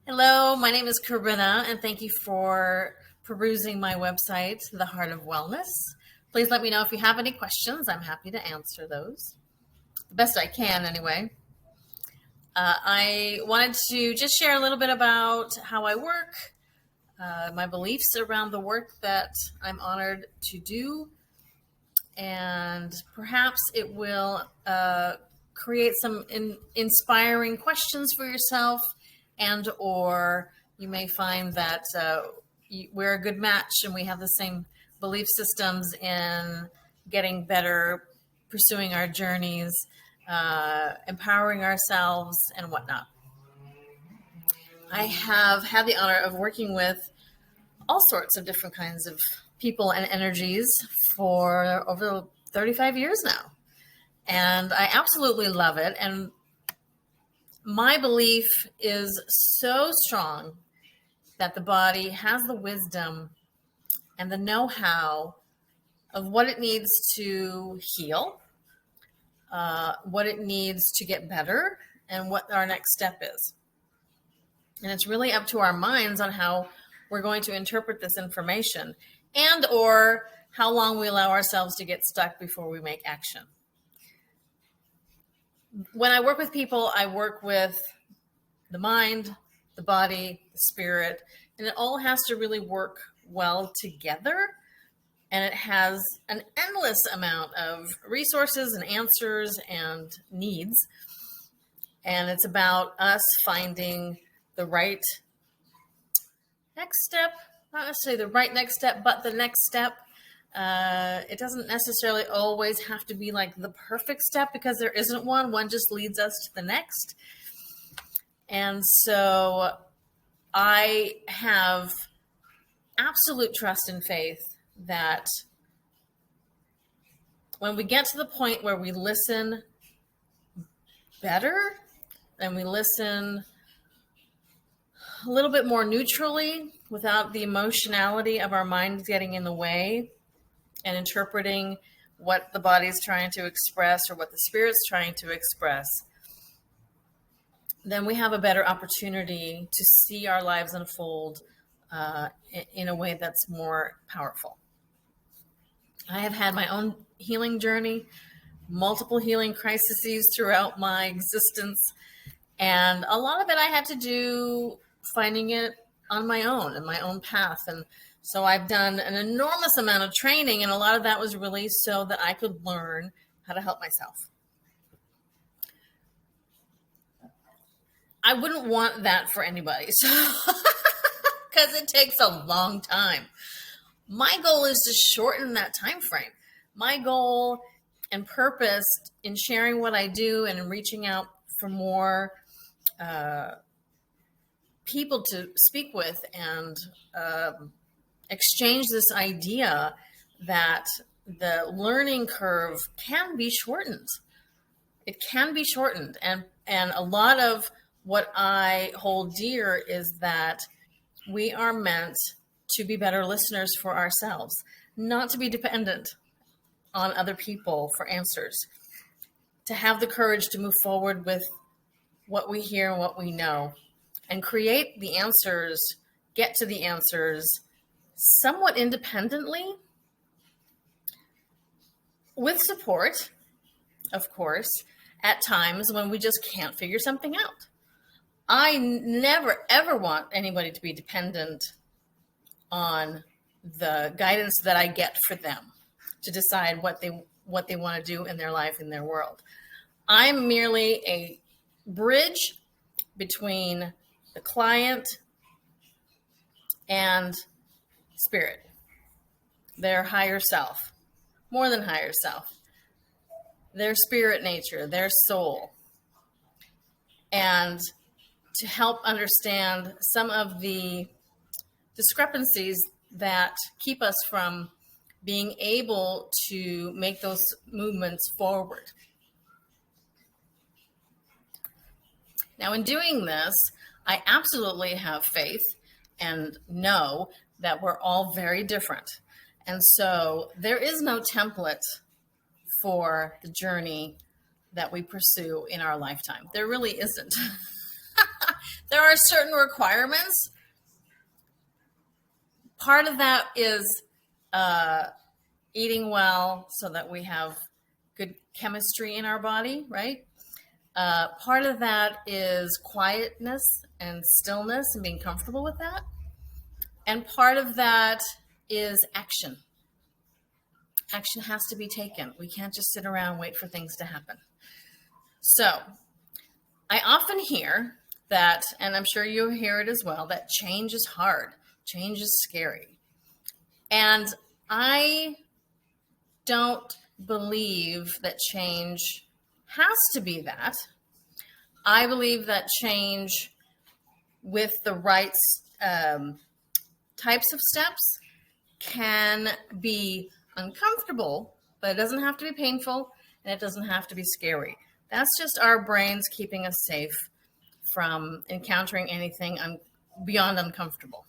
Hello, my name is Karina, and thank you for perusing my website, The Heart of Wellness. Please let me know if you have any questions. I'm happy to answer those, the best I can anyway. I wanted to just share a little bit about how I work, my beliefs around the work that I'm honored to do, and perhaps it will create some inspiring questions for yourself, and or you may find that we're a good match and we have the same belief systems in getting better, pursuing our journeys, empowering ourselves, and whatnot. I have had the honor of working with all sorts of different kinds of people and energies for over 35 years now. And I absolutely love it. And my belief is so strong that the body has the wisdom and the know-how of what it needs to heal, what it needs to get better, and what our next step is. And it's really up to our minds on how we're going to interpret this information and or how long we allow ourselves to get stuck before we make action. When I work with people, I work with the mind, the body, the spirit, and it all has to really work well together. And it has an endless amount of resources and answers and needs. And it's about us finding the right next step, not necessarily the right next step, but the next step. It doesn't necessarily always have to be like the perfect step because there isn't one. One just leads us to the next. And so I have absolute trust and faith that when we get to the point where we listen better and we listen a little bit more neutrally without the emotionality of our mind getting in the way and interpreting what the body's trying to express or what the spirit's trying to express, then we have a better opportunity to see our lives unfold in a way that's more powerful. I have had my own healing journey, multiple healing crises throughout my existence, and a lot of it I had to do finding it on my own, in my own path. And so I've done an enormous amount of training, and a lot of that was really so that I could learn how to help myself. I wouldn't want that for anybody, because it takes a long time. My goal is to shorten that time frame. My goal and purpose in sharing what I do and in reaching out for more people to speak with and exchange this idea that the learning curve can be shortened. It can be shortened. And a lot of what I hold dear is that we are meant to be better listeners for ourselves, not to be dependent on other people for answers, to have the courage to move forward with what we hear and what we know and create the answers, get to the answers somewhat independently with support, of course, at times when we just can't figure something out. I never, ever want anybody to be dependent on the guidance that I get for them to decide what they want to do in their life, in their world. I'm merely a bridge between the client and spirit, their higher self, more than higher self, their spirit nature, their soul, and to help understand some of the discrepancies that keep us from being able to make those movements forward. Now, in doing this, I absolutely have faith and know that we're all very different. And so there is no template for the journey that we pursue in our lifetime. There really isn't. There are certain requirements. Part of that is eating well so that we have good chemistry in our body, right? Part of that is quietness and stillness and being comfortable with that. And part of that is action. Action has to be taken. We can't just sit around and wait for things to happen. So I often hear that, and I'm sure you hear it as well, that change is hard. Change is scary. And I don't believe that change has to be that. I believe that change with the right types of steps can be uncomfortable, but it doesn't have to be painful and it doesn't have to be scary. That's just our brains keeping us safe from encountering anything beyond uncomfortable.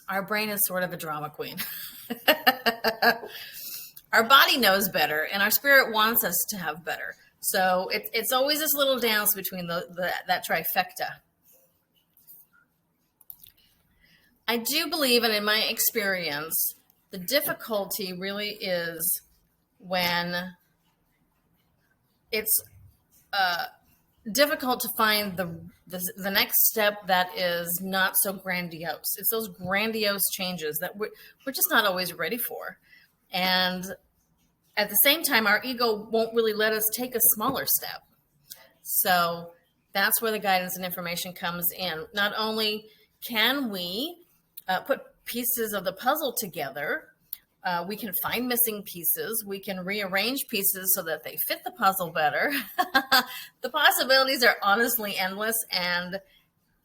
Our brain is sort of a drama queen. Our body knows better and our spirit wants us to have better. So it's always this little dance between that trifecta. I do believe, and in my experience, the difficulty really is when it's difficult to find the next step that is not so grandiose. It's those grandiose changes that we're just not always ready for. And at the same time, our ego won't really let us take a smaller step. So that's where the guidance and information comes in. Not only can we put pieces of the puzzle together, we can find missing pieces. We can rearrange pieces so that they fit the puzzle better. The possibilities are honestly endless and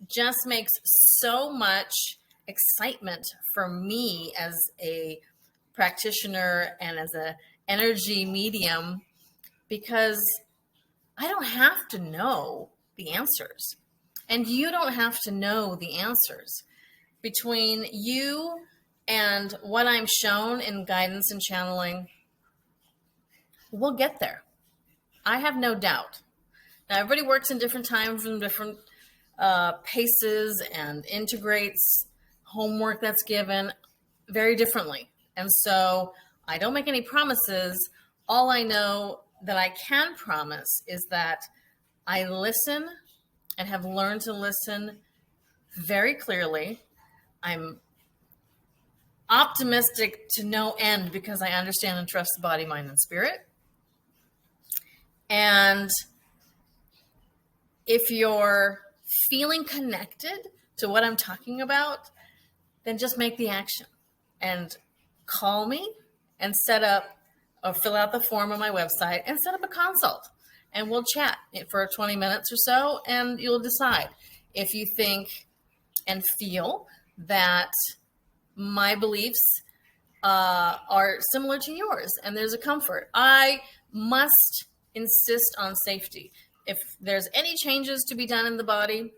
just makes so much excitement for me as a practitioner and as an energy medium, because I don't have to know the answers. And you don't have to know the answers. Between you and what I'm shown in guidance and channeling, we'll get there. I have no doubt. Now, everybody works in different times and different paces and integrates homework that's given very differently. And so I don't make any promises. All I know that I can promise is that I listen and have learned to listen very clearly. I'm optimistic to no end because I understand and trust the body, mind, and spirit. And if you're feeling connected to what I'm talking about, then just make the action and call me and set up or fill out the form on my website and set up a consult. And we'll chat for 20 minutes or so, and you'll decide if you think and feel that my beliefs are similar to yours and there's a comfort. I must insist on safety. If there's any changes to be done in the body,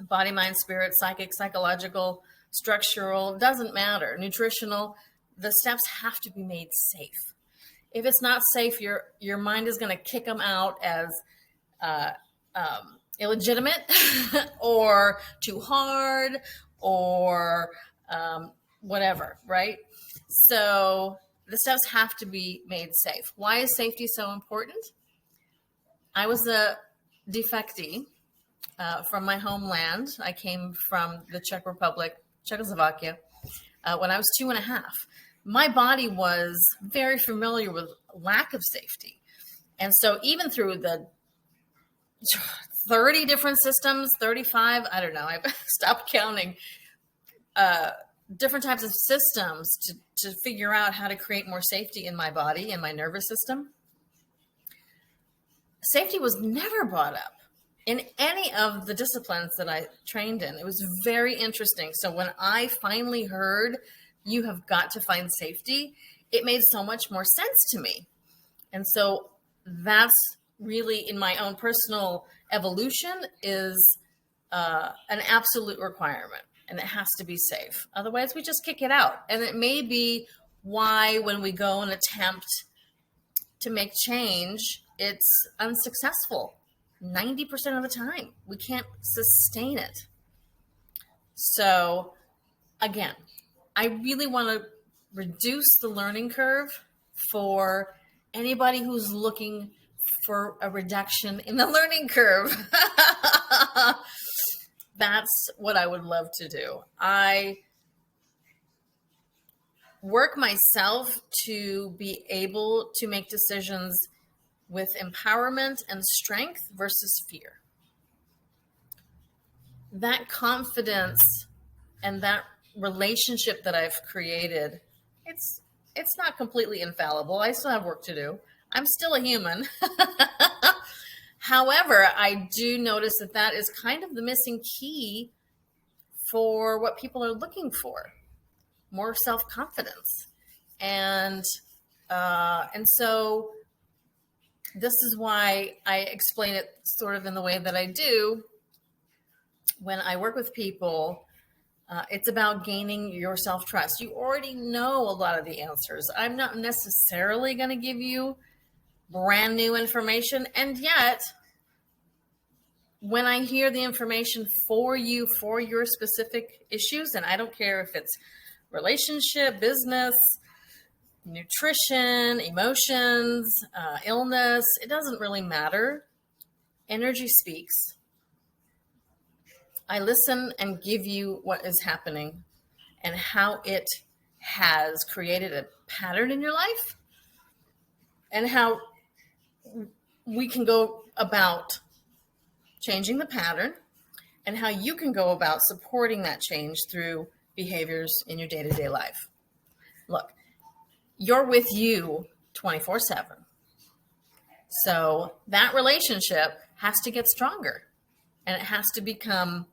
mind, spirit, psychic, psychological, structural, doesn't matter, nutritional, the steps have to be made safe. If it's not safe, your mind is going to kick them out as illegitimate or too hard or whatever, right? So the steps have to be made safe. Why is safety so important? I was a defectee from my homeland. I came from the Czech Republic, Czechoslovakia, when I was 2.5. My body was very familiar with lack of safety. And so even through the 30 different systems, 35, I don't know, I've stopped counting, different types of systems to figure out how to create more safety in my body and my nervous system. Safety was never brought up in any of the disciplines that I trained in. It was very interesting. So when I finally heard you have got to find safety, it made so much more sense to me. And so that's really, in my own personal evolution, is an absolute requirement, and it has to be safe. Otherwise, we just kick it out. And it may be why when we go and attempt to make change, it's unsuccessful. 90% of the time. We can't sustain it. So again, I really want to reduce the learning curve for anybody who's looking for a reduction in the learning curve. That's what I would love to do. I work myself to be able to make decisions with empowerment and strength versus fear. That confidence and that relationship that I've created, it's not completely infallible. I still have work to do. I'm still a human. However, I do notice that that is kind of the missing key for what people are looking for, more self-confidence. And so this is why I explain it sort of in the way that I do when I work with people. It's about gaining your self-trust. You already know a lot of the answers. I'm not necessarily going to give you brand new information. And yet, when I hear the information for you, for your specific issues, and I don't care if it's relationship, business, nutrition, emotions, illness, it doesn't really matter. Energy speaks. I listen and give you what is happening and how it has created a pattern in your life and how we can go about changing the pattern and how you can go about supporting that change through behaviors in your day-to-day life. Look, you're with you 24/7. So that relationship has to get stronger and it has to become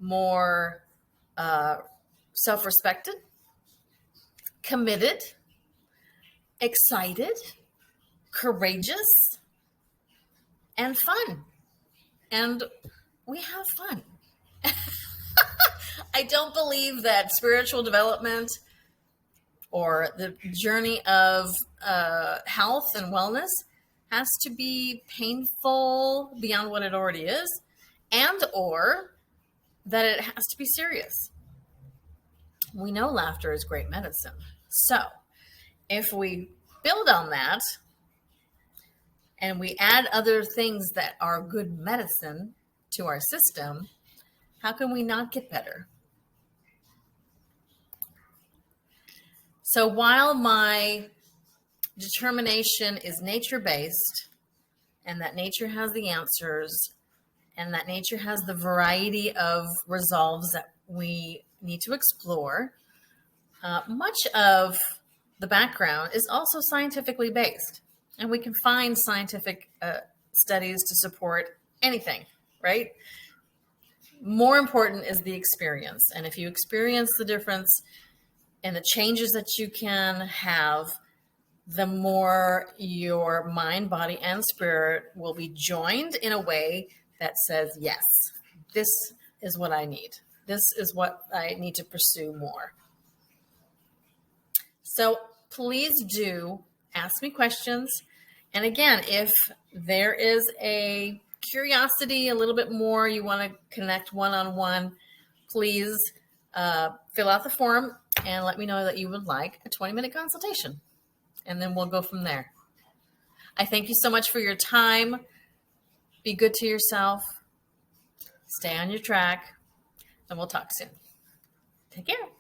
more self-respected, committed, excited, courageous, and fun. And we have fun. I don't believe that spiritual development or the journey of health and wellness has to be painful beyond what it already is, and or that it has to be serious. We know laughter is great medicine. So if we build on that and we add other things that are good medicine to our system, how can we not get better? So while my determination is nature-based and that nature has the answers and that nature has the variety of resolves that we need to explore, much of the background is also scientifically based. And we can find scientific studies to support anything, right? More important is the experience. And if you experience the difference and the changes that you can have, the more your mind, body, and spirit will be joined in a way that says, yes, this is what I need. This is what I need to pursue more. So please do ask me questions. And again, if there is a curiosity, a little bit more, you want to connect one-on-one, please fill out the form and let me know that you would like a 20-minute consultation. And then we'll go from there. I thank you so much for your time. Be good to yourself. Stay on your track. And we'll talk soon. Take care.